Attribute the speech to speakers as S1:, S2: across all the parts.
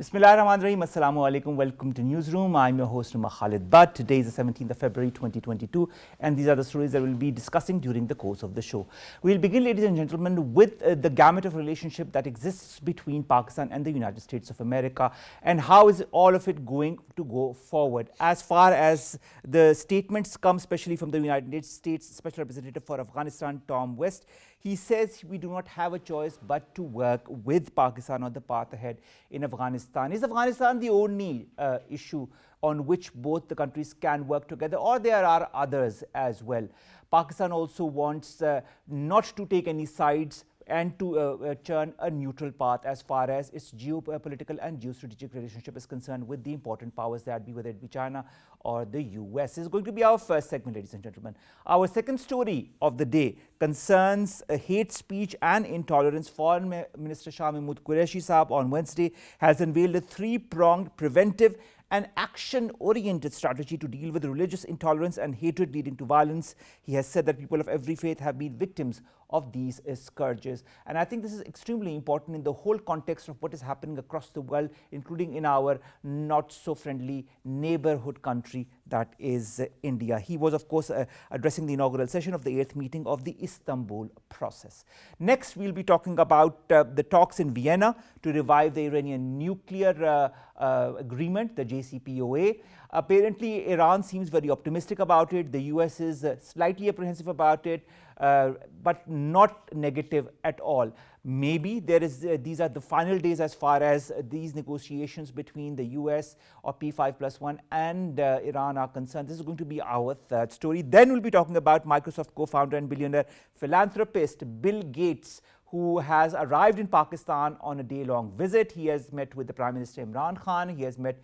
S1: Bismillahirrahmanirrahim. Assalamu alaikum. Welcome to Newsroom. I'm your host, Khalid. But today is the 17th of February 2022, and these are the stories that we'll be discussing during the course of the show. We'll begin, ladies and gentlemen, with the gamut of relationship that exists between Pakistan and the United States of America, and how is all of it going to go forward. As far as the statements come, especially from the United States Special Representative for Afghanistan, Tom West, he says we do not have a choice but to work with Pakistan on the path ahead in Afghanistan. Is Afghanistan the only issue on which both the countries can work together, or there are others as well? Pakistan also wants not to take any sides and to churn a neutral path as far as its geopolitical and geostrategic relationship is concerned with the important powers that be, whether it be China or the US. This is going to be our first segment, ladies and gentlemen. Our second story of the day concerns hate speech and intolerance. Foreign Minister Shah Mahmood Qureshi Saab on Wednesday has unveiled a three-pronged preventive and action-oriented strategy to deal with religious intolerance and hatred leading to violence. He has said that people of every faith have been victims of these scourges. And I think this is extremely important in the whole context of what is happening across the world, including in our not-so-friendly neighborhood country that is India. He was, of course, addressing the inaugural session of the 8th meeting of the Istanbul process. Next, we'll be talking about the talks in Vienna to revive the Iranian nuclear agreement, the JCPOA. Apparently, Iran seems very optimistic about it. The US is slightly apprehensive about it, but not negative at all. Maybe there is these are the final days as far as these negotiations between the US or P5+1 and Iran are concerned. This is going to be our third story. Then we'll be talking about Microsoft co-founder and billionaire philanthropist Bill Gates, who has arrived in Pakistan on a day-long visit. He has met with the Prime Minister Imran Khan. He has met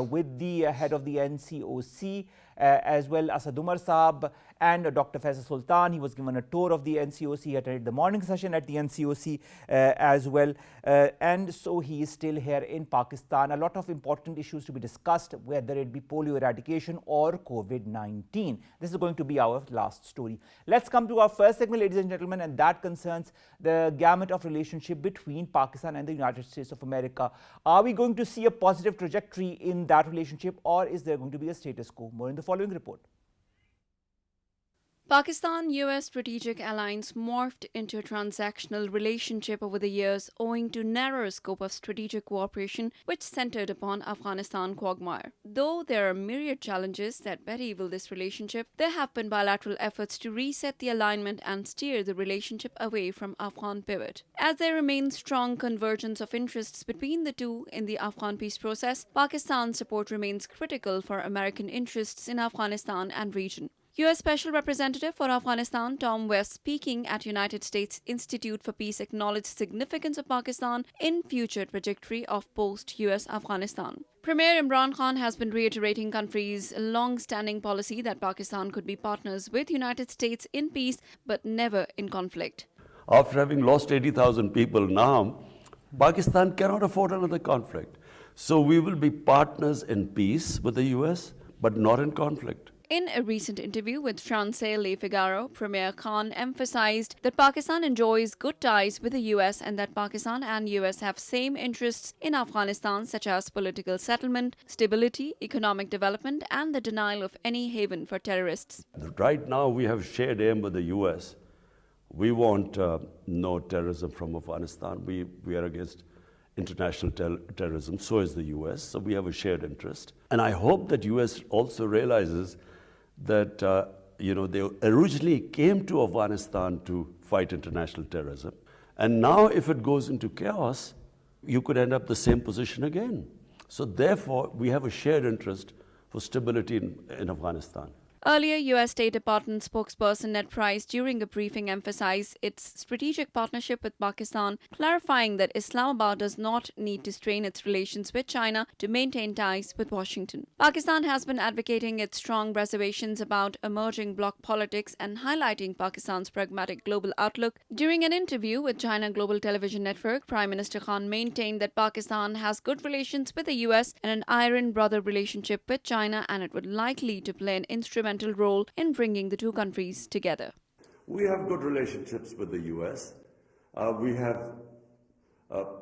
S1: with the head of the NCOC, as well as Asad Umar Saab and Dr. Faisal Sultan. He was given a tour of the NCOC. He attended the morning session at the NCOC as well. And so he is still here in Pakistan. A lot of important issues to be discussed, whether it be polio eradication or COVID-19. This is going to be our last story. Let's come to our first segment, ladies and gentlemen, and that concerns the gamut of relationship between Pakistan and the United States of America. Are we going to see a positive trajectory in that relationship, or is there going to be a status quo? More in the following report.
S2: Pakistan-US strategic alliance morphed into a transactional relationship over the years owing to narrower scope of strategic cooperation which centered upon Afghanistan quagmire. Though there are myriad challenges that bedevill this relationship, there have been bilateral efforts to reset the alignment and steer the relationship away from Afghan pivot. As there remains strong convergence of interests between the two in the Afghan peace process, Pakistan's support remains critical for American interests in Afghanistan and region. U.S. Special Representative for Afghanistan Tom West, speaking at United States Institute for Peace, acknowledged significance of Pakistan in future trajectory of post-U.S. Afghanistan. Premier Imran Khan has been reiterating country's long-standing policy that Pakistan could be partners with United States in peace but never in conflict.
S3: After having lost 80,000 people now, Pakistan cannot afford another conflict. So we will be partners in peace with the U.S. but not in conflict.
S2: In a recent interview with France Le Figaro, Premier Khan emphasized that Pakistan enjoys good ties with the US and that Pakistan and US have same interests in Afghanistan, such as political settlement, stability, economic development, and the denial of any haven for terrorists.
S3: Right now, we have shared aim with the US. We want no terrorism from Afghanistan. We are against international terrorism. So is the US. So we have a shared interest. And I hope that US also realizes that they originally came to Afghanistan to fight international terrorism. And now if it goes into chaos, you could end up the same position again. So therefore, we have a shared interest for stability in Afghanistan.
S2: Earlier, U.S. State Department spokesperson Ned Price, during a briefing, emphasized its strategic partnership with Pakistan, clarifying that Islamabad does not need to strain its relations with China to maintain ties with Washington. Pakistan has been advocating its strong reservations about emerging bloc politics and highlighting Pakistan's pragmatic global outlook. During an interview with China Global Television Network, Prime Minister Khan maintained that Pakistan has good relations with the U.S. and an iron brother relationship with China, and it would likely to play an instrumental role in bringing the two countries together.
S3: We have good relationships with the US. We have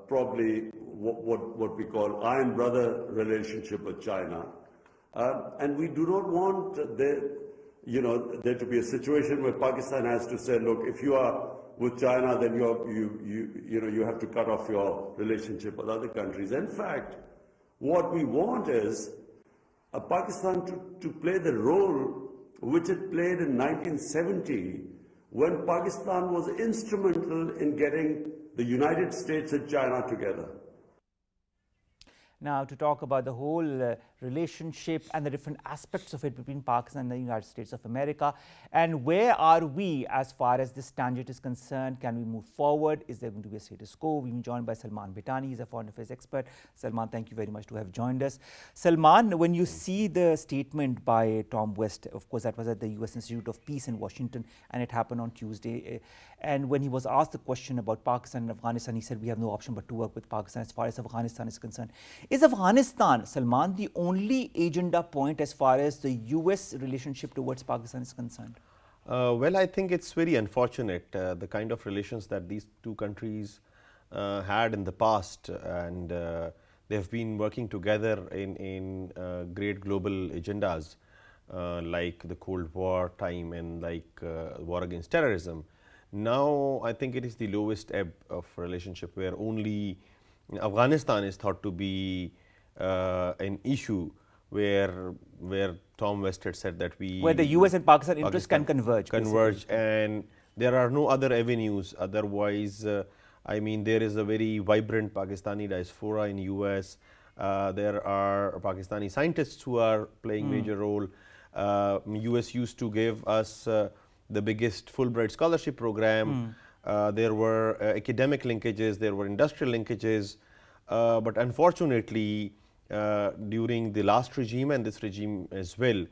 S3: probably what we call iron brother relationship with China. And we do not want there to be a situation where Pakistan has to say, look, if you are with China, then you have to cut off your relationship with other countries. In fact, what we want is Pakistan to play the role which it played in 1970 when Pakistan was instrumental in getting the United States and China together.
S1: Now, to talk about the whole relationship and the different aspects of it between Pakistan and the United States of America, and where are we as far as this tangent is concerned? Can we move forward? Is there going to be a status quo? We've been joined by Salman Bhittani. He's a foreign affairs expert. Salman, thank you very much to have joined us. Salman, when you see the statement by Tom West, of course, that was at the U.S. Institute of Peace in Washington, and it happened on Tuesday. And when he was asked the question about Pakistan and Afghanistan, he said, we have no option but to work with Pakistan as far as Afghanistan is concerned. Is Afghanistan, Salman, the only agenda point as far as the U.S. relationship towards Pakistan is concerned?
S4: Well, I think it's very unfortunate, the kind of relations that these two countries had in the past, and they have been working together in great global agendas like the Cold War time and like war against terrorism. Now, I think it is the lowest ebb of relationship where only Afghanistan is thought to be an issue where Tom West had said that where
S1: the U.S. and Pakistan interests can converge.
S4: And there are no other avenues. Otherwise, I mean, there is a very vibrant Pakistani diaspora in U.S. There are Pakistani scientists who are playing major role. U.S. used to give us the biggest Fulbright scholarship program. There were academic linkages, there were industrial linkages, but unfortunately during the last regime and this regime as well,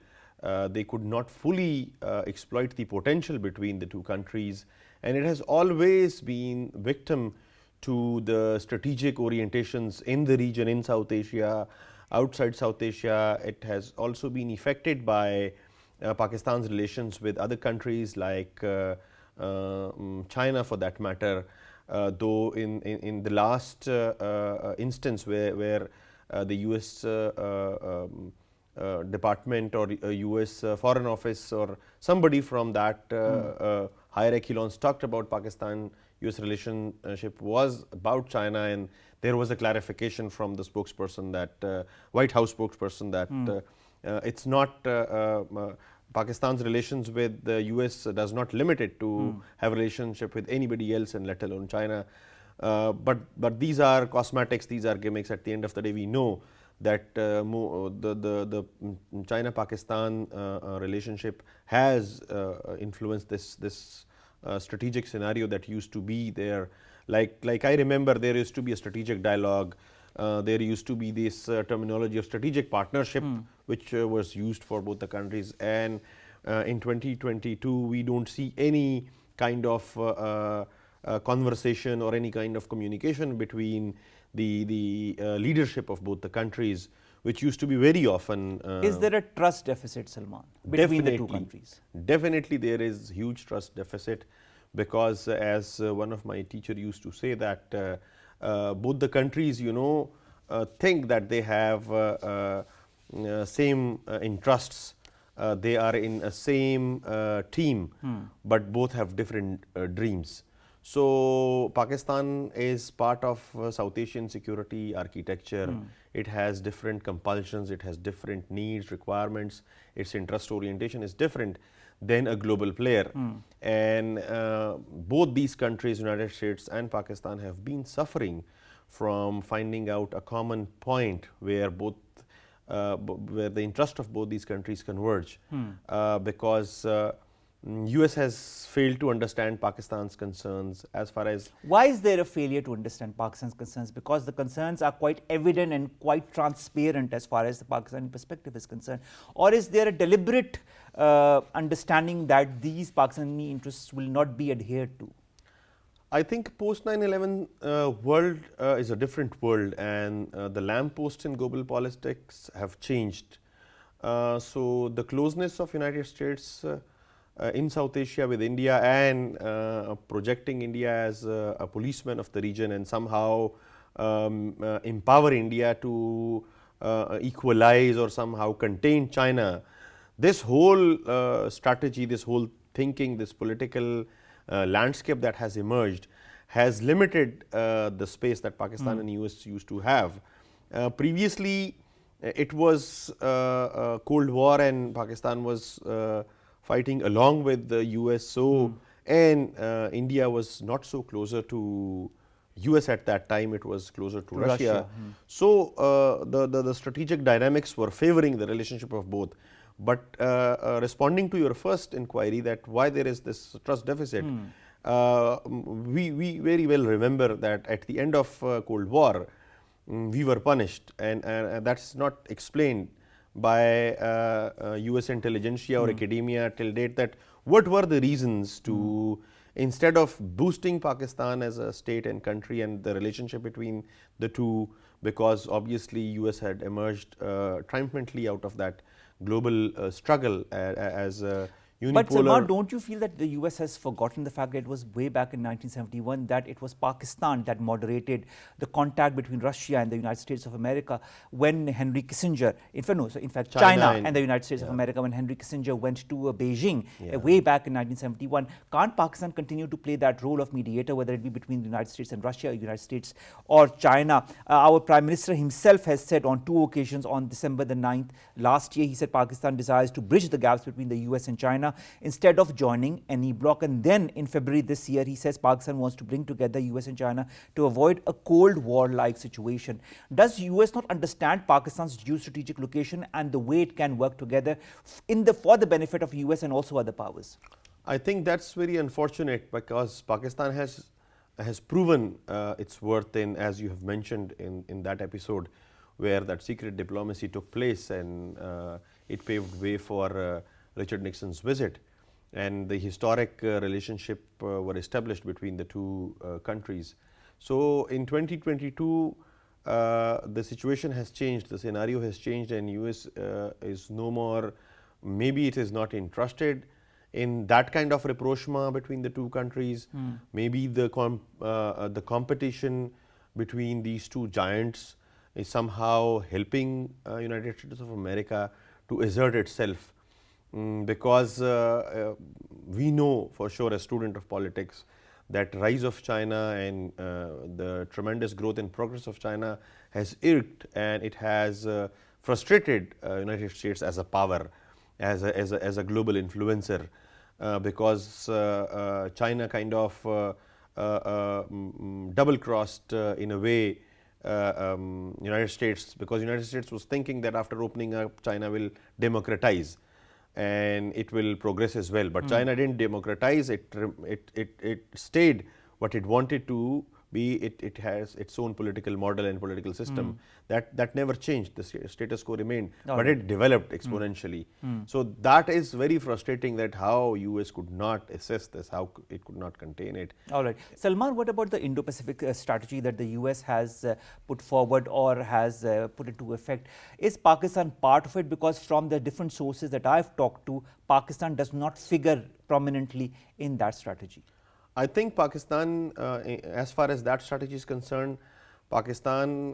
S4: they could not fully exploit the potential between the two countries, and it has always been victim to the strategic orientations in the region, in South Asia, outside South Asia. It has also been affected by Pakistan's relations with other countries like China for that matter, though in the last instance where the US Department or US Foreign Office or somebody from that higher echelons talked about Pakistan-US relationship was about China, and there was a clarification from the spokesperson, that White House spokesperson, that it's not Pakistan's relations with the US does not limit it to have a relationship with anybody else, and let alone China. But these are cosmetics, these are gimmicks. At the end of the day, we know that the China-Pakistan relationship has influenced this strategic scenario that used to be there. Like I remember, there used to be a strategic dialogue. There used to be this terminology of strategic partnership, which was used for both the countries. And in 2022, we don't see any kind of conversation or any kind of communication between the leadership of both the countries, which used to be very often.
S1: Is there a trust deficit, Salman, between the two countries?
S4: Definitely there is huge trust deficit, because as one of my teacher used to say, that both the countries, think that they have same interests. They are in a same team, but both have different dreams. So Pakistan is part of South Asian security architecture. It has different compulsions, it has different needs, requirements. Its interest orientation is different than a global player. And both these countries, United States and Pakistan, have been suffering from finding out a common point where where the interest of both these countries converge, because US has failed to understand Pakistan's concerns as far as...
S1: Why is there a failure to understand Pakistan's concerns? Because the concerns are quite evident and quite transparent as far as the Pakistani perspective is concerned. Or is there a deliberate understanding that these Pakistani interests will not be adhered to?
S4: I think post 9/11 world is a different world, and the lampposts in global politics have changed. So the closeness of United States in South Asia with India and projecting India as a policeman of the region and somehow empower India to equalize or somehow contain China. This whole strategy, this whole thinking, this political landscape that has emerged has limited the space that Pakistan and US used to have. Previously, it was a Cold War and Pakistan was fighting along with the US. So, and India was not so closer to US at that time, it was closer to Russia. So, the strategic dynamics were favoring the relationship of both. But responding to your first inquiry that why there is this trust deficit, we very well remember that at the end of Cold War, we were punished and that is not explained by US intelligentsia or academia till date, that what were the reasons to instead of boosting Pakistan as a state and country and the relationship between the two, because obviously US had emerged triumphantly out of that global struggle as a unipolar.
S1: But Salman, don't you feel that the US has forgotten the fact that it was way back in 1971 that it was Pakistan that moderated the contact between Russia and the United States of America when Henry Kissinger, in fact China and the United States of America, when Henry Kissinger went to Beijing way back in 1971. Can't Pakistan continue to play that role of mediator, whether it be between the United States and Russia, United States or China? Our Prime Minister himself has said on 2 occasions on December the 9th last year, he said Pakistan desires to bridge the gaps between the US and China instead of joining any bloc. And then in February this year, he says Pakistan wants to bring together US and China to avoid a Cold War-like situation. Does US not understand Pakistan's geostrategic location and the way it can work together for the benefit of US and also other powers?
S4: I think that's very unfortunate, because Pakistan has proven its worth in, as you have mentioned in that episode, where that secret diplomacy took place and it paved way for Richard Nixon's visit, and the historic relationship were established between the two countries. So, in 2022, the situation has changed, the scenario has changed, and US is no more, maybe it is not interested in that kind of rapprochement between the two countries. Maybe the competition between these two giants is somehow helping United States of America to assert itself. Because we know for sure, as student of politics, that rise of China and the tremendous growth and progress of China has irked and it has frustrated United States as a power, as a global influencer, because China kind of double crossed in a way United States, because United States was thinking that after opening up, China will democratize and it will progress as well. But China didn't democratize, it stayed what it wanted to be. It has its own political model and political system that never changed. The status quo remained, but it developed exponentially. So that is very frustrating, that how US could not assess this, how it could not contain it.
S1: All right. Salman, what about the Indo-Pacific strategy that the US has put forward or has put into effect? Is Pakistan part of it? Because from the different sources that I've talked to, Pakistan does not figure prominently in that strategy.
S4: I think Pakistan, as far as that strategy is concerned, Pakistan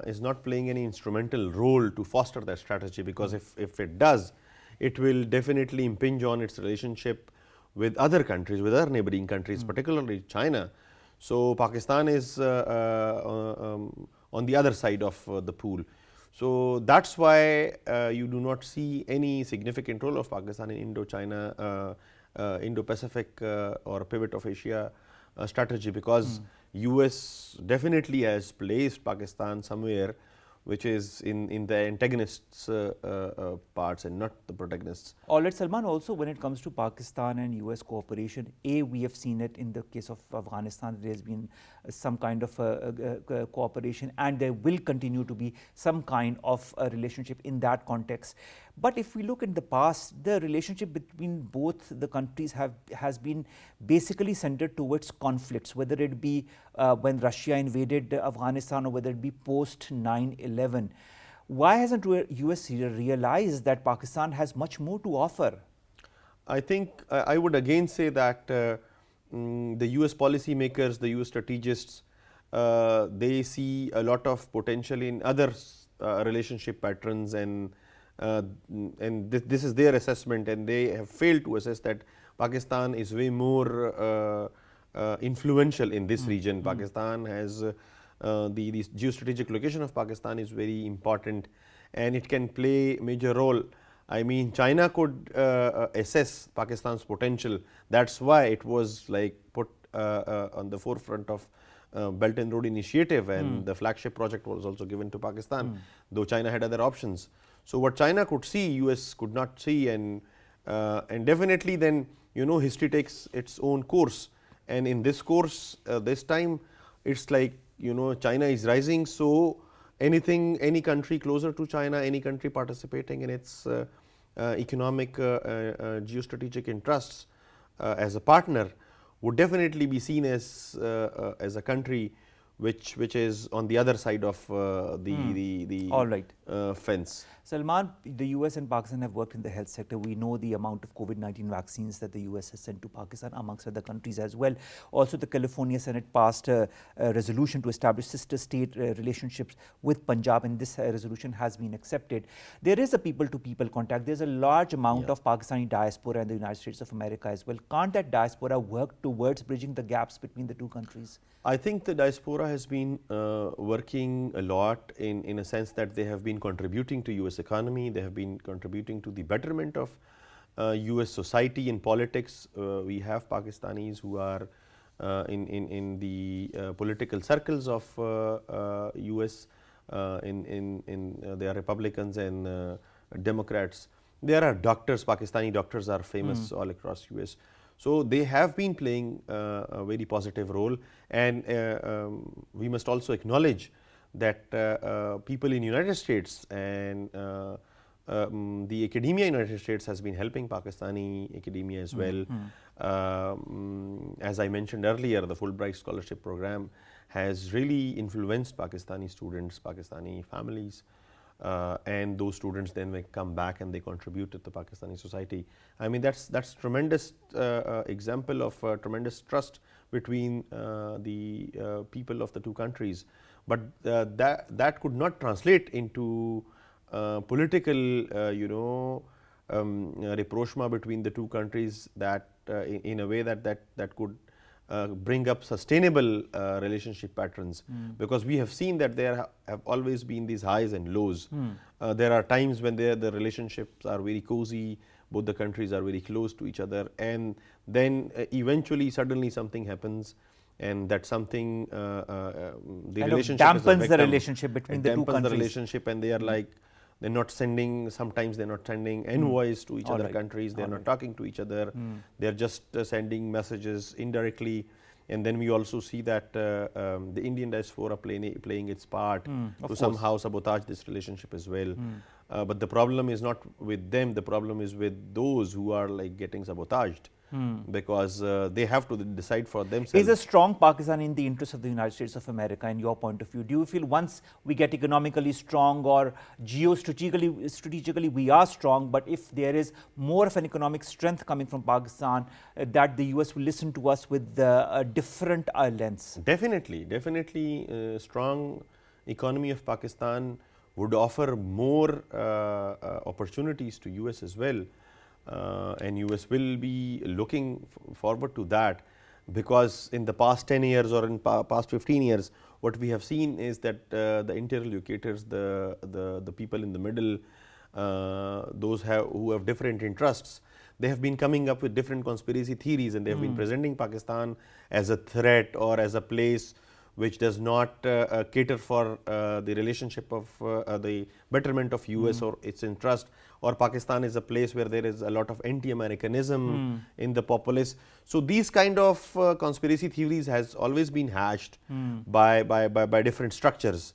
S4: is not playing any instrumental role to foster that strategy, because if it does, it will definitely impinge on its relationship with other countries, with other neighboring countries, particularly China. So, Pakistan is on the other side of the pool. So, that is why you do not see any significant role of Pakistan in Indo-China Indo-Pacific or pivot of Asia strategy, because US definitely has placed Pakistan somewhere which is in the antagonists parts and not the protagonists.
S1: All right, Salman, also when it comes to Pakistan and US cooperation, we have seen it in the case of Afghanistan, there has been some kind of cooperation, and there will continue to be some kind of a relationship in that context. But if we look in the past, the relationship between both the countries has been basically centered towards conflicts, whether it be when Russia invaded Afghanistan or whether it be post 9/11. Why hasn't US realized that Pakistan has much more to offer?
S4: I think I would again say that the US policymakers, the US strategists, they see a lot of potential in other relationship patterns, and this is their assessment, and they have failed to assess that Pakistan is way more influential in this region. Pakistan has the geostrategic location of Pakistan is very important, and it can play a major role. I mean, China could assess Pakistan's potential. That's why it was like put on the forefront of Belt and Road Initiative, and the flagship project was also given to Pakistan, though China had other options. So what China could see, US could not see, and definitely then, you know, history takes its own course, and in this course, this time, it's like, you know, China is rising. So anything, any country closer to China, any country participating in its economic geostrategic interests as a partner would definitely be seen as a country which is on the other side of the
S1: All right.
S4: fence.
S1: Salman, the US and Pakistan have worked in the health sector. We know the amount of COVID-19 vaccines that the US has sent to Pakistan, amongst other countries as well. Also, the California Senate passed a resolution to establish sister state relationships with Punjab, and this resolution has been accepted. There is a people-to-people contact. There's a large amount of Pakistani diaspora in the United States of America as well. Can't that diaspora work towards bridging the gaps between the two countries?
S4: I think the diaspora has been working a lot in a sense that they have been contributing to US economy, they have been contributing to the betterment of US society and politics. We have Pakistanis who are in the political circles of US, they are Republicans and Democrats. There are doctors, Pakistani doctors are famous all across US. So they have been playing a very positive role, and we must also acknowledge that people in United States and the academia in United States has been helping Pakistani academia as well. As I mentioned earlier, the Fulbright scholarship program has really influenced Pakistani students, Pakistani families. And those students then may come back and they contribute to the Pakistani society. I mean, that's tremendous example of tremendous trust between the people of the two countries. But that could not translate into political, rapprochement between the two countries, that in a way that could bring up sustainable relationship patterns, because we have seen that there have always been these highs and lows. There are times when the relationships are very cozy, both the countries are very close to each other, and then eventually suddenly something happens, and that something the relationship
S1: dampens the relationship between the two countries.
S4: The relationship, and they are like, they're not sending, sometimes they're not sending envoys to each other countries, they're not talking to each other, they're just sending messages indirectly. And then we also see that the Indian diaspora playing its part to somehow sabotage this relationship as well. But the problem is not with them, the problem is with those who are like getting sabotaged. Because they have to decide for themselves.
S1: Is a strong Pakistan in the interest of the United States of America, in your point of view? Do you feel once we get economically strong or geostrategically we are strong, but if there is more of an economic strength coming from Pakistan, that the US will listen to us with a different lens?
S4: Definitely, definitely strong economy of Pakistan would offer more opportunities to US as well. And US will be looking forward to that, because in the past 10 years or in past 15 years, what we have seen is that the interlocutors, the people in the middle, those who have different interests, they have been coming up with different conspiracy theories, and they have been presenting Pakistan as a threat or as a place which does not cater for the relationship of the betterment of US or its interest, or Pakistan is a place where there is a lot of anti-Americanism in the populace. So these kind of conspiracy theories has always been hatched by different structures.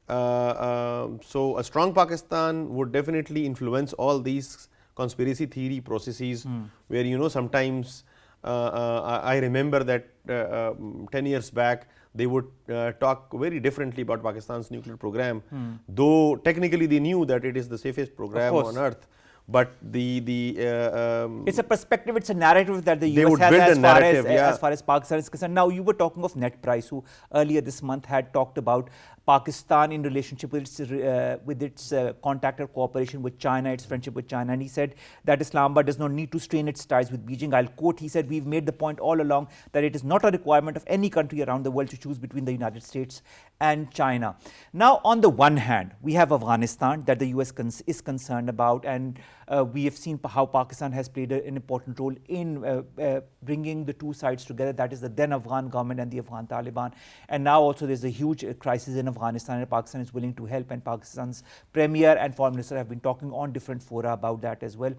S4: So a strong Pakistan would definitely influence all these conspiracy theory processes, where sometimes I remember that 10 years back they would talk very differently about Pakistan's nuclear program, though technically they knew that it is the safest program on earth. But
S1: it's a perspective, it's a narrative that the
S4: They
S1: US
S4: would
S1: has
S4: build a
S1: as far
S4: narrative,
S1: as,
S4: yeah.
S1: as far as Pakistan is concerned. Now, you were talking of Net Price, who earlier this month had talked about Pakistan in relationship with its contact or cooperation with China, its friendship with China. And he said that Islamabad does not need to strain its ties with Beijing. I'll quote, he said, "We've made the point all along that it is not a requirement of any country around the world to choose between the United States and China." Now, on the one hand, we have Afghanistan that the US is concerned about, and we have seen how Pakistan has played an important role in bringing the two sides together, that is the then Afghan government and the Afghan Taliban. And now also there's a huge crisis in Afghanistan, and Pakistan is willing to help, and Pakistan's premier and foreign minister have been talking on different fora about that as well.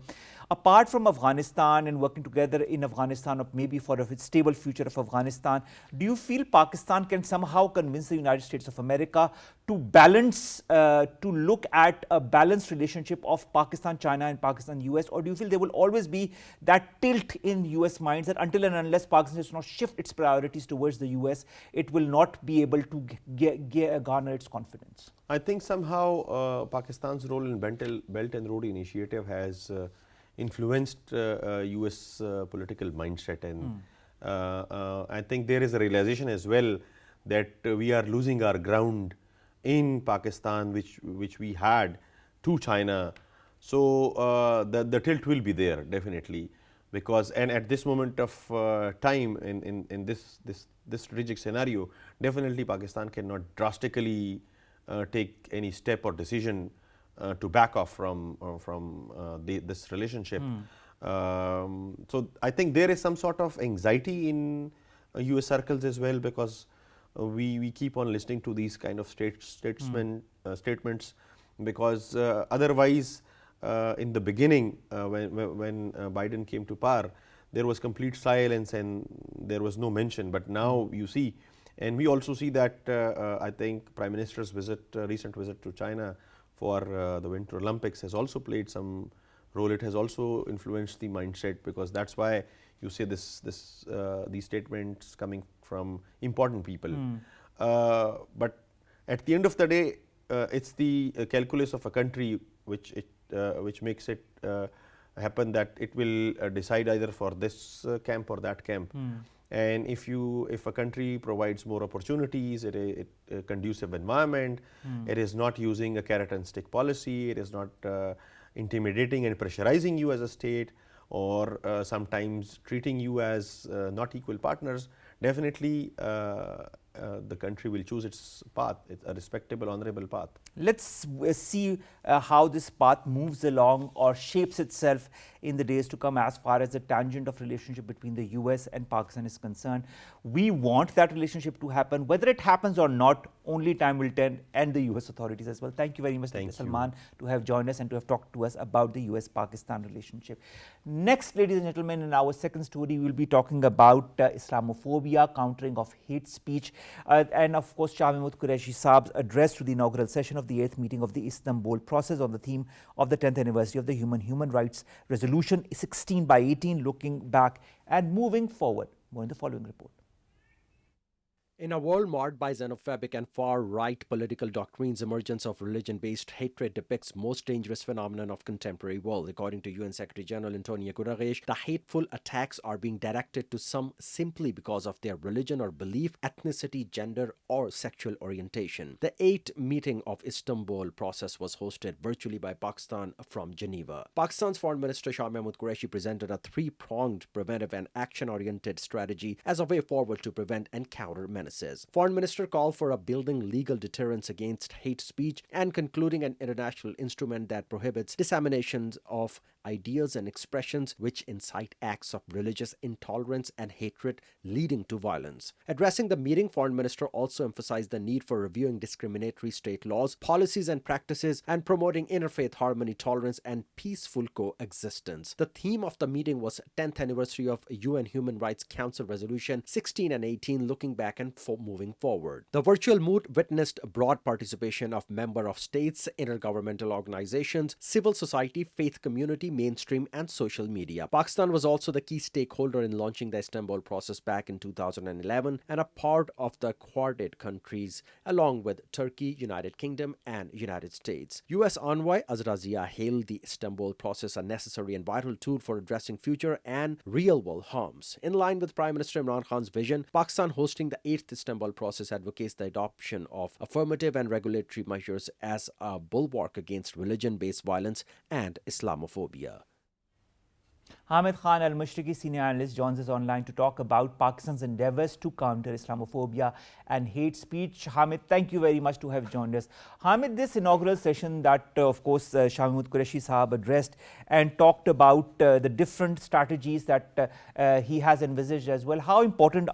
S1: Apart from Afghanistan and working together in Afghanistan, or maybe for a stable future of Afghanistan, do you feel Pakistan can somehow convince the United States of America to balance, to look at a balanced relationship of Pakistan, China and Pakistan, US? Or do you feel there will always be that tilt in US minds that until and unless Pakistan does not shift its priorities towards the US, it will not be able to garner its confidence?
S4: I think somehow Pakistan's role in Belt and Road Initiative has influenced US political mindset, and I think there is a realization as well that we are losing our ground in Pakistan, which we had to China. So the tilt will be there definitely, because and at this moment of time in this strategic scenario, definitely Pakistan cannot drastically take any step or decision to back off from this relationship. So I think there is some sort of anxiety in US circles as well, because we keep on listening to these kind of statements, because otherwise in the beginning when Biden came to power, there was complete silence and there was no mention. But now you see, and we also see that I think Prime Minister's recent visit to China for the Winter Olympics has also played some role. It has also influenced the mindset, because that's why you see these statements coming from important people. But at the end of the day, it's the calculus of a country which makes it happen, that it will decide either for this camp or that camp. And if a country provides more opportunities, a conducive environment, it is not using a carrot and stick policy, it is not intimidating and pressurizing you as a state, or sometimes treating you as not equal partners, definitely the country will choose its path. It's a respectable, honorable path.
S1: Let's see how this path moves along or shapes itself in the days to come as far as the tangent of relationship between the US and Pakistan is concerned. We want that relationship to happen. Whether it happens or not, only time will tell, and the US authorities as well. Thank you very much, Dr. Salman, to have joined us and to have talked to us about the US-Pakistan relationship. Next, ladies and gentlemen, in our second story, we will be talking about Islamophobia, countering of hate speech, and of course, Shah Mahmood Qureshi Saab's address to the inaugural session of the 8th meeting of the Istanbul process on the theme of the 10th anniversary of the Human Rights Resolution 16/18, looking back and moving forward. More in the following report.
S5: In a world marred by xenophobic and far-right political doctrines, emergence of religion-based hatred depicts most dangerous phenomenon of contemporary world. According to UN Secretary General Antonio Guterres, the hateful attacks are being directed to some simply because of their religion or belief, ethnicity, gender, or sexual orientation. The 8th meeting of Istanbul process was hosted virtually by Pakistan from Geneva. Pakistan's Foreign Minister Shah Mahmood Qureshi presented a three-pronged preventive and action-oriented strategy as a way forward to prevent and counter menaces. Foreign Minister called for a building legal deterrence against hate speech and concluding an international instrument that prohibits disseminations of ideas and expressions which incite acts of religious intolerance and hatred leading to violence. Addressing the meeting, Foreign Minister also emphasized the need for reviewing discriminatory state laws, policies and practices, and promoting interfaith harmony, tolerance, and peaceful coexistence. The theme of the meeting was 10th anniversary of UN Human Rights Council Resolution 16/18, looking back and and for moving forward. The virtual moot witnessed broad participation of member of states, intergovernmental organizations, civil society, faith community, mainstream and social media. Pakistan was also the key stakeholder in launching the Istanbul process back in 2011 and a part of the Quartet countries along with Turkey, United Kingdom and United States. US envoy Azra Zia hailed the Istanbul process a necessary and vital tool for addressing future and real-world harms. In line with Prime Minister Imran Khan's vision, Pakistan hosting the 8th Istanbul process advocates the adoption of affirmative and regulatory measures as a bulwark against religion-based violence and Islamophobia.
S1: Hamid Khan Al-Mushriki, senior analyst, joins us online to talk about Pakistan's endeavors to counter Islamophobia and hate speech. Hamid, thank you very much to have joined us. Hamid, this inaugural session that, of course, Shah Mahmood Qureshi Sahab addressed and talked about the different strategies that he has envisaged as well. How important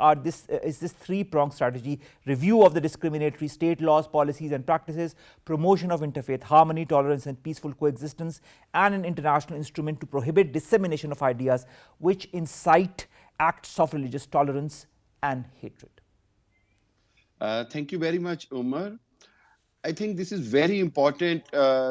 S1: is this three-pronged strategy: review of the discriminatory state laws, policies and practices, promotion of interfaith harmony, tolerance and peaceful coexistence, and an international instrument to prohibit dissemination of ideas which incite acts of religious tolerance and hatred?
S6: Thank you very much, Omar. I think this is very important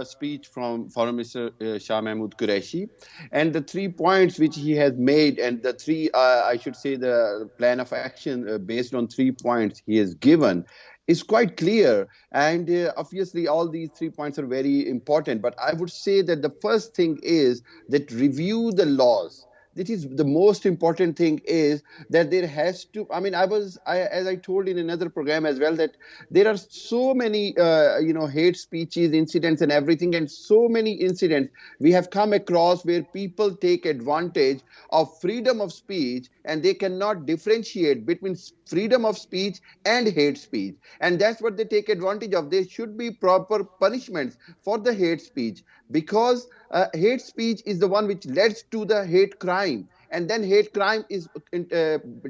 S6: speech from Foreign Minister Shah Mahmood Qureshi, and the 3 points which he has made, and the three, I should say, the plan of action based on 3 points he has given is quite clear. And obviously all these 3 points are very important, but I would say that the first thing is that review the laws. This is the most important thing, is that there has to, as I told in another program as well, that there are so many, hate speeches, incidents and everything, and so many incidents we have come across where people take advantage of freedom of speech and they cannot differentiate between freedom of speech and hate speech. And that's what they take advantage of. There should be proper punishments for the hate speech, because hate speech is the one which leads to the hate crime. And then hate crime is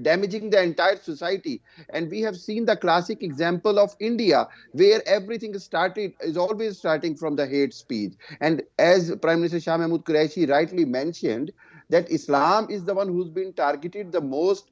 S6: damaging the entire society. And we have seen the classic example of India, where everything is always starting from the hate speech. And as Prime Minister Shah Mahmood Qureshi rightly mentioned, that Islam is the one who's been targeted the most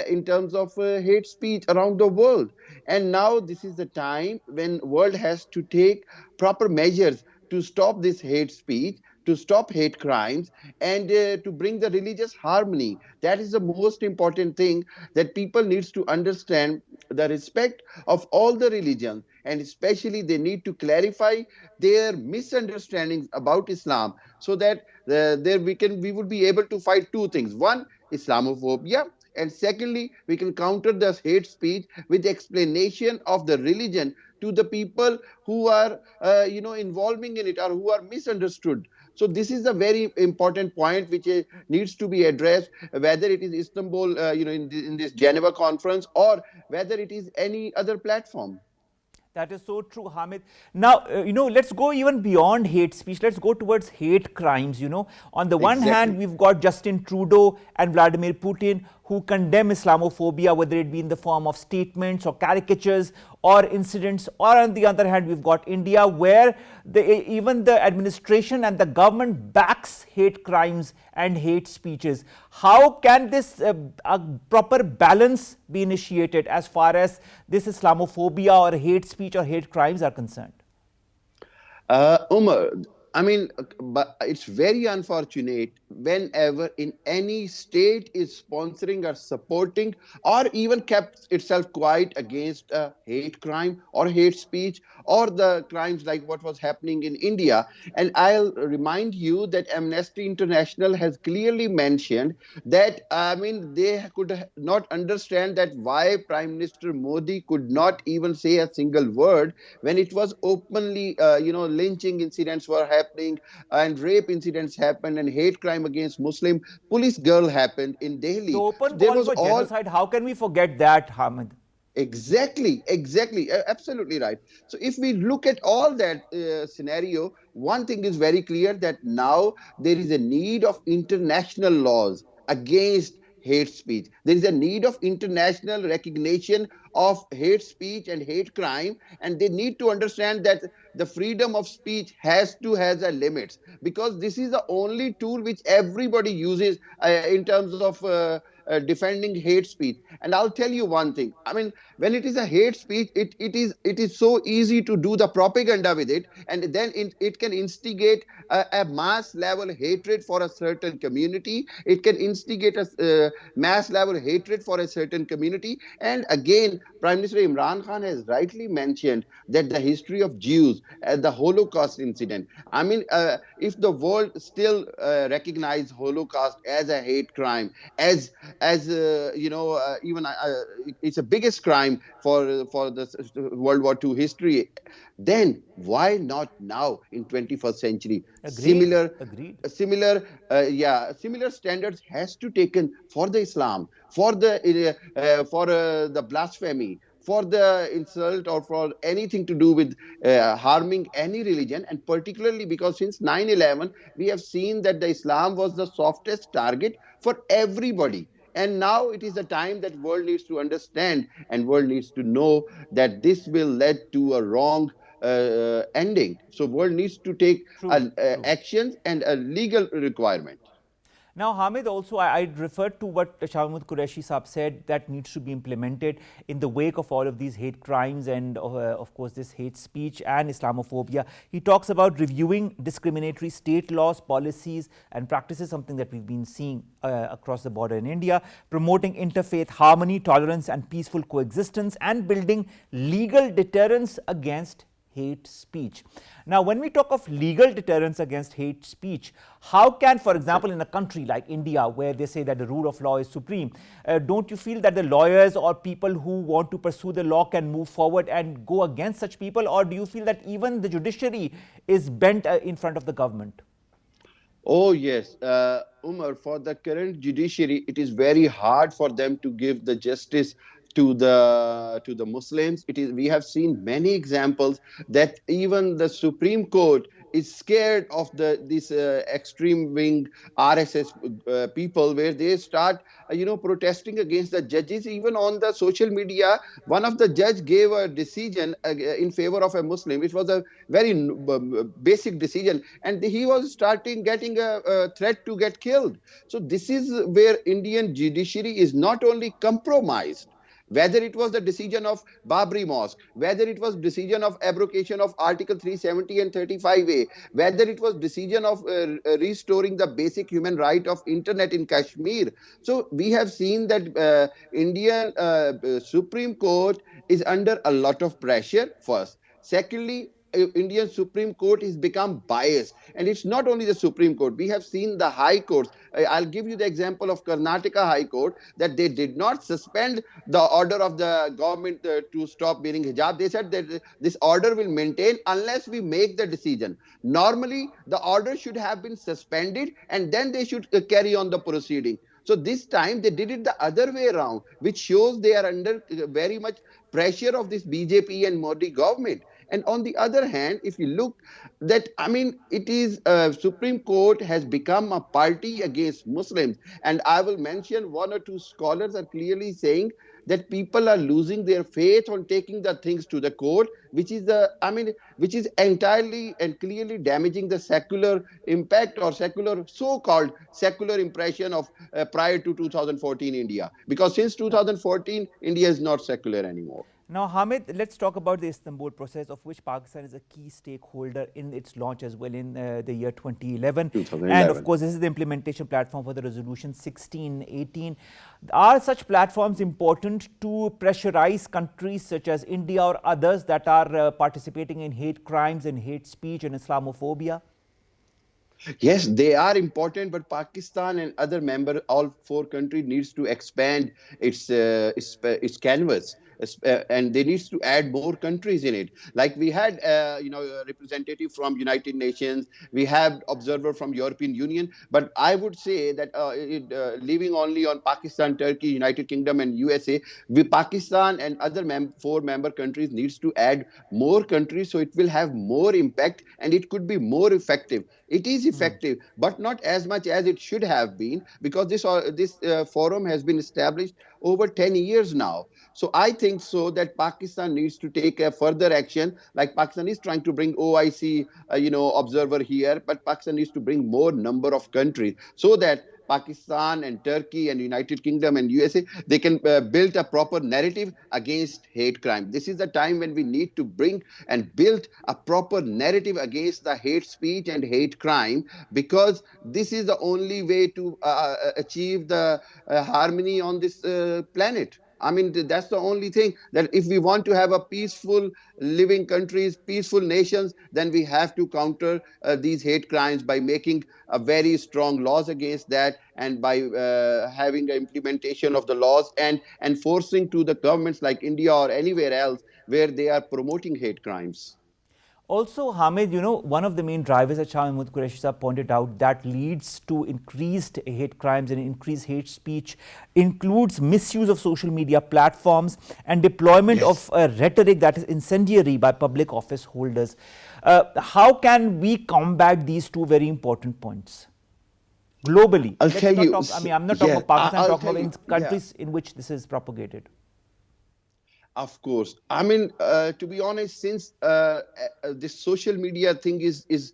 S6: in terms of hate speech around the world. And now this is the time when world has to take proper measures to stop this hate speech, to stop hate crimes, and to bring the religious harmony. That is the most important thing, that people needs to understand the respect of all the religions, and especially they need to clarify their misunderstandings about Islam, so that we would be able to fight 2 things. One, Islamophobia, and secondly, we can counter the hate speech with explanation of the religion to the people who are involving in it, or who are misunderstood. So this is a very important point which needs to be addressed, whether it is Istanbul, in this Geneva conference, or whether it is any other platform.
S1: That is so true, Hamid. Now, let's go even beyond hate speech. Let's go towards hate crimes. On the one hand, we've got Justin Trudeau and Vladimir Putin, who condemn Islamophobia, whether it be in the form of statements or caricatures or incidents. Or on the other hand, we've got India, where even the administration and the government backs hate crimes and hate speeches. How can this proper balance be initiated as far as this Islamophobia or hate speech or hate crimes are concerned?
S6: Umar, but it's very unfortunate whenever in any state is sponsoring or supporting or even kept itself quiet against a hate crime or hate speech or the crimes like what was happening in India. And I'll remind you that Amnesty International has clearly mentioned that, they could not understand that why Prime Minister Modi could not even say a single word when it was openly, lynching incidents were happening and rape incidents happened and hate crime against Muslim police girl happened in Delhi.
S1: The open call for genocide, how can we forget that, Hamid?
S6: Exactly, absolutely right. So if we look at all that scenario, one thing is very clear, that now there is a need of international laws against hate speech. There is a need of international recognition of hate speech and hate crime, and they need to understand that the freedom of speech has a limits, because this is the only tool which everybody uses in terms of defending hate speech. And I'll tell you one thing. I mean, when it is a hate speech, it is so easy to do the propaganda with it, and then it can instigate a mass level hatred for a certain community. It can instigate a mass level hatred for a certain community. And again, Prime Minister Imran Khan has rightly mentioned that the history of Jews, the Holocaust incident. I mean, if the world still recognize Holocaust as a hate crime, even it's a biggest crime for the World War II history, then why not now in 21st century?
S1: Agreed. Agreed.
S6: Similar standards has to taken for the Islam, for the blasphemy, for the insult, or for anything to do with harming any religion. And particularly because since 9/11 we have seen that the Islam was the softest target for everybody. And now it is the time that world needs to understand, and world needs to know that this will lead to a wrong ending. So world needs to take
S1: True.
S6: actions and a legal requirement.
S1: Now, Hamid, also I referred to what Shah Mahmood Qureshi Saab said that needs to be implemented in the wake of all of these hate crimes and of course this hate speech and Islamophobia. He talks about reviewing discriminatory state laws, policies and practices, something that we've been seeing across the border in India, promoting interfaith harmony, tolerance and peaceful coexistence, and building legal deterrence against hate speech. Now, when we talk of legal deterrence against hate speech, how can, for example, in a country like India, where they say that the rule of law is supreme, don't you feel that the lawyers or people who want to pursue the law can move forward and go against such people? Or do you feel that even the judiciary is bent in front of the government?
S6: Oh, yes. Umar, for the current judiciary, it is very hard for them to give the justice to the Muslims. We have seen many examples that even the Supreme Court is scared of this extreme wing RSS people, where they start protesting against the judges. Even on the social media, one of the judge gave a decision in favor of a Muslim. It was a very basic decision, and he was getting a threat to get killed. So this is where Indian judiciary is not only compromised, whether it was the decision of Babri Mosque, whether it was decision of abrogation of Article 370 and 35A, whether it was decision of restoring the basic human right of internet in Kashmir. So we have seen that Indian Supreme Court is under a lot of pressure, first. Secondly, Indian Supreme Court has become biased. And it's not only the Supreme Court. We have seen the High Courts. I'll give you the example of Karnataka High Court, that they did not suspend the order of the government to stop wearing hijab. They said that this order will maintain unless we make the decision. Normally, the order should have been suspended and then they should carry on the proceeding. So this time they did it the other way around, which shows they are under very much pressure of this BJP and Modi government. And on the other hand, if you look that, I mean, it is Supreme Court has become a party against Muslims. And I will mention one or two scholars are clearly saying that people are losing their faith on taking the things to the court, which is entirely and clearly damaging the secular impact or so-called secular impression of prior to 2014 India. Because since 2014, India is not secular anymore.
S1: Now, Hamid, let's talk about the Istanbul process, of which Pakistan is a key stakeholder in its launch as well in the year 2011. And of course, this is the implementation platform for the resolution 1618. Are such platforms important to pressurize countries such as India or others that are participating in hate crimes and hate speech and Islamophobia?
S6: Yes, they are important, but Pakistan and other all four countries needs to expand its canvas. And they needs to add more countries in it. Like we had, a representative from United Nations, we have observer from European Union, but I would say that leaving only on Pakistan, Turkey, United Kingdom, and USA, Pakistan and other four member countries needs to add more countries, so it will have more impact and it could be more effective. It is effective, but not as much as it should have been, because this forum has been established over 10 years now. So I think so that Pakistan needs to take a further action. Like Pakistan is trying to bring OIC, observer here, but Pakistan needs to bring more number of countries so that Pakistan and Turkey and United Kingdom and USA, they can build a proper narrative against hate crime. This is the time when we need to bring and build a proper narrative against the hate speech and hate crime, because this is the only way to achieve the harmony on this planet. I mean, that's the only thing, that if we want to have a peaceful living countries, peaceful nations, then we have to counter these hate crimes by making a very strong laws against that, and by having an implementation of the laws and enforcing to the governments like India or anywhere else where they are promoting hate crimes.
S1: Also, Hamid, one of the main drivers that Shah Mahmood Qureshi Sahab pointed out that leads to increased hate crimes and increased hate speech includes misuse of social media platforms and deployment of rhetoric that is incendiary by public office holders. How can we combat these two very important points globally?
S6: I'll tell you.
S1: I'm not talking about Pakistan, I'm talking about in countries in which this is propagated.
S6: Of course. I mean, to be honest, since this social media thing is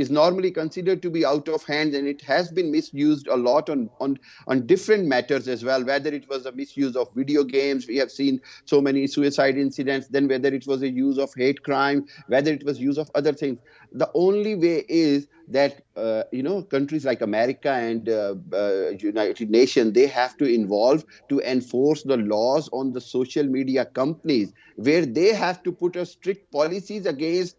S6: normally considered to be out of hand, and it has been misused a lot on different matters as well, whether it was a misuse of video games, we have seen so many suicide incidents, then whether it was a use of hate crime, whether it was use of other things. The only way is that, countries like America and United Nations, they have to involve to enforce the laws on the social media companies, where they have to put a strict policies against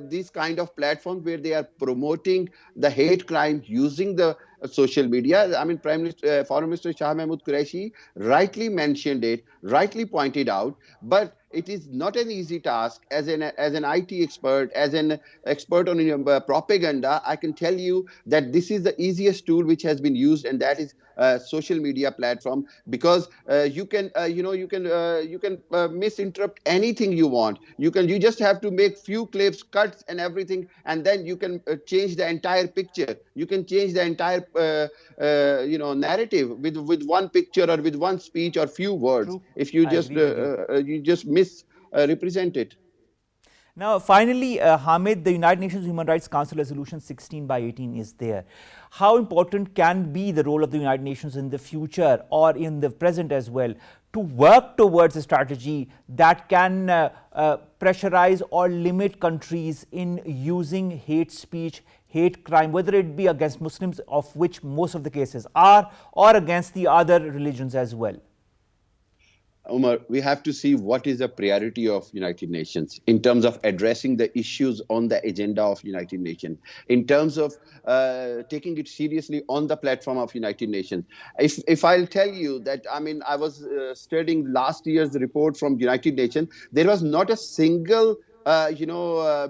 S6: these kind of platforms where they are promoting the hate crime using the social media. I mean, Foreign Minister Shah Mahmood Qureshi rightly mentioned it, rightly pointed out, but it is not an easy task. As an IT expert, as an expert on propaganda, I can tell you that this is the easiest tool which has been used, and that is social media platform, because you can misinterpret anything you want. You just have to make few clips, cuts, and everything, and then you can change the entire picture. You can change the entire narrative with one picture or with one speech or few words.
S1: True.
S6: If you just misrepresent it.
S1: Now, finally, Hamid, the United Nations Human Rights Council Resolution 16/18 is there. How important can be the role of the United Nations in the future or in the present as well to work towards a strategy that can pressurize or limit countries in using hate speech, hate crime, whether it be against Muslims, of which most of the cases are, or against the other religions as well?
S6: Omar, we have to see what is the priority of United Nations in terms of addressing the issues on the agenda of United Nations, in terms of taking it seriously on the platform of United Nations. If I'll tell you that, I mean, I was studying last year's report from United Nations, there was not a single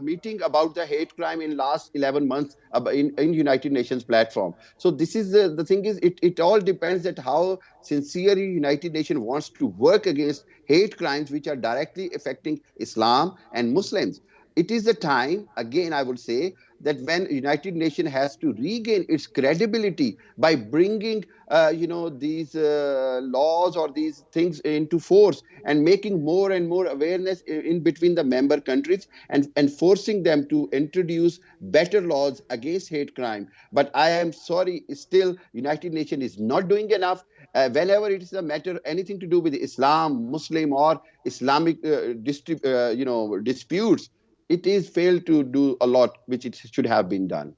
S6: meeting about the hate crime in last 11 months in United Nations platform. So this is the thing is, it all depends that how sincerely United Nations wants to work against hate crimes which are directly affecting Islam and Muslims. It is the time, again, I would say, that when United Nations has to regain its credibility by bringing, these laws or these things into force and making more and more awareness in between the member countries and forcing them to introduce better laws against hate crime. But I am sorry, still United Nations is not doing enough. Whenever it is a matter, anything to do with Islam, Muslim or Islamic disputes, it is failed to do a lot which it should have been done.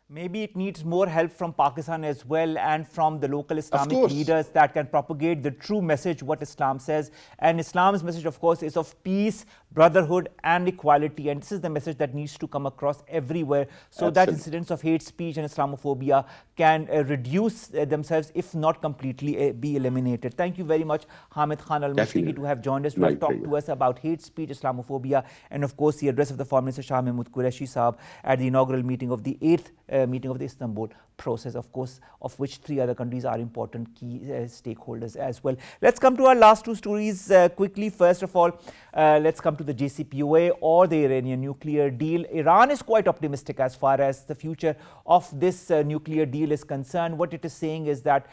S1: Maybe it needs more help from Pakistan as well, and from the local Islamic leaders that can propagate the true message, what Islam says. And Islam's message, of course, is of peace, brotherhood and equality. And this is the message that needs to come across everywhere, so that incidents of hate speech and Islamophobia can reduce themselves, if not completely be eliminated. Thank you very much, Hamid Khan Al-Mushtaqi, to have joined us, to have talked to us about hate speech, Islamophobia, and of course the address of the Foreign Minister Shah Mahmood Qureshi Sahab at the inaugural meeting of the 8th meeting of the Istanbul process, of course, of which 3 other countries are important key stakeholders as well. Let's come to our last 2 stories quickly. First of all, let's come to the JCPOA or the Iranian nuclear deal. Iran is quite optimistic as far as the future of this nuclear deal is concerned. What it is saying is that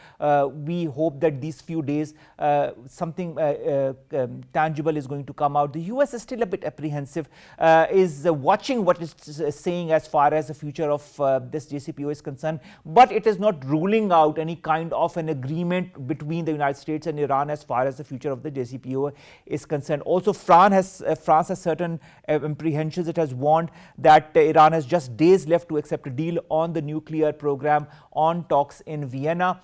S1: we hope that these few days something tangible is going to come out. The US is still a bit apprehensive, is watching what it's saying as far as the future of this JCPOA is concerned, but it is not ruling out any kind of an agreement between the United States and Iran as far as the future of the JCPOA is concerned. Also, France has certain apprehensions. It has warned that Iran has just days left to accept a deal on the nuclear program, on talks in Vienna.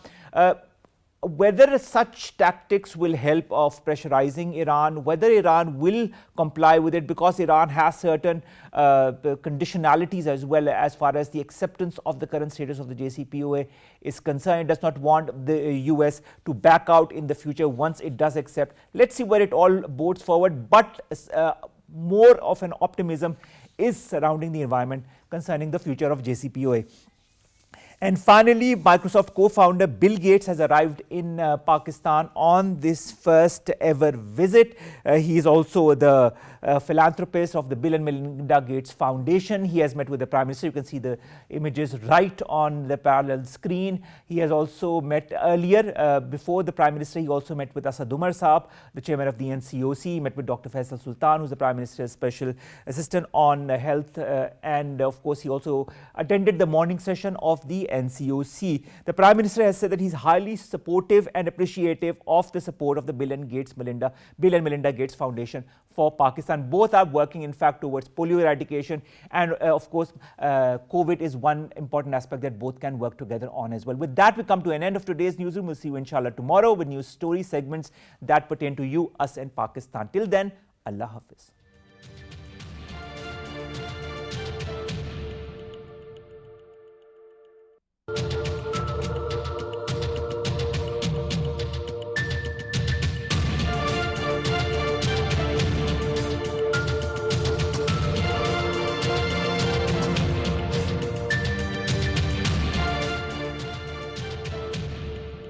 S1: Whether such tactics will help of pressurizing Iran, whether Iran will comply with it, because Iran has certain conditionalities as well as far as the acceptance of the current status of the JCPOA is concerned. It does not want the US to back out in the future once it does accept. Let's see where it all bodes forward, but more of an optimism is surrounding the environment concerning the future of JCPOA. And finally, Microsoft co-founder Bill Gates has arrived in Pakistan on this first ever visit. He is also the philanthropist of the Bill and Melinda Gates Foundation. He has met with the Prime Minister. You can see the images right on the parallel screen. He has also met earlier, before the Prime Minister, he also met with Asad Umar Saab, the chairman of the NCOC. He met with Dr. Faisal Sultan, who is the Prime Minister's Special Assistant on Health. And of course, he also attended the morning session of the NCOC. The Prime Minister has said that he's highly supportive and appreciative of the support of the Bill and Melinda Gates Foundation for Pakistan. Both are working, in fact, towards polio eradication, and of course, COVID is one important aspect that both can work together on as well. With that, we come to an end of today's newsroom. We'll see you inshallah tomorrow with news story segments that pertain to you, us, and Pakistan. Till then, Allah Hafiz.